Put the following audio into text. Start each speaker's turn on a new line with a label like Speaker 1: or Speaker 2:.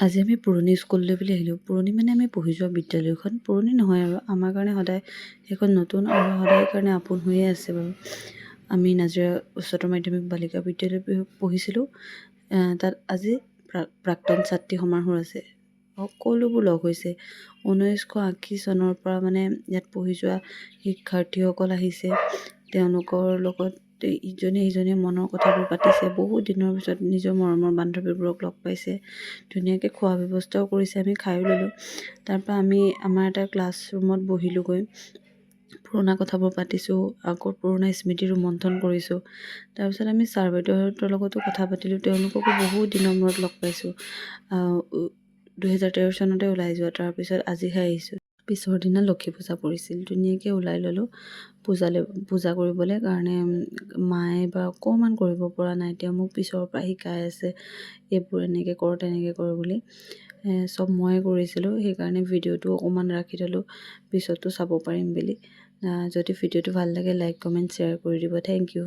Speaker 1: আজি আমি পুৰণি স্কুললৈ বুলি আহিলোঁ। পুৰণি মানে আমি পঢ়ি যোৱা বিদ্যালয়খন পুৰণি নহয় আৰু আমাৰ কাৰণে সদায় সেইখন নতুন আৰু সদায় কাৰণে আপোন হৈয়ে আছে বাৰু। আমি নাজিৰা উচ্চতৰ মাধ্যমিক বালিকা বিদ্যালয়ত পঢ়িছিলোঁ। তাত আজি প্ৰাক্তন ছাত্ৰী সমাৰোহ আছে। সকলোবোৰ লগ হৈছে। 1980 চনৰ পৰা মানে ইয়াত পঢ়ি যোৱা শিক্ষাৰ্থীসকল আহিছে। তেওঁলোকৰ লগত ইজনে সিজনীয়ে মনৰ কথাবোৰ পাতিছে। বহুত দিনৰ পিছত নিজৰ মৰমৰ বান্ধৱীবোৰক লগ পাইছে। ধুনীয়াকৈ খোৱা ব্যৱস্থাও কৰিছে, আমি খায়ো ল'লোঁ। তাৰপৰা আমি আমাৰ এটা ক্লাছ ৰুমত বহিলোঁগৈ। পুৰণা কথাবোৰ পাতিছোঁ, আকৌ পুৰণা স্মৃতি ৰোমন্থন কৰিছোঁ। তাৰপিছত আমি ছাৰ বাইদেউহঁতৰ লগতো কথা পাতিলোঁ। তেওঁলোককো বহুত দিনৰ মূৰত লগ পাইছোঁ। 2013 চনতে ওলাই যোৱা, তাৰপিছত আজিহে আহিছোঁ। পিছৰ দিনা লক্ষী পূজা পৰিছিল। ধুনীয়াকৈ ওলাই ল'লোঁ পূজা কৰিবলৈ কাৰণে। মায়ে এবাৰ অকণমান কৰিব পৰা নাই, তেওঁ মোক পিছৰ পৰা শিকাই আছে এইবোৰ এনেকৈ কৰ তেনেকৈ কৰ বুলি। চব ময়ে কৰিছিলোঁ, সেইকাৰণে ভিডিঅ'টো অকণমান ৰাখি থ'লোঁ পিছতো চাব পাৰিম বুলি। যদি ভিডিঅ'টো ভাল লাগে লাইক কমেণ্ট শ্বেয়াৰ কৰি দিব। Thank U.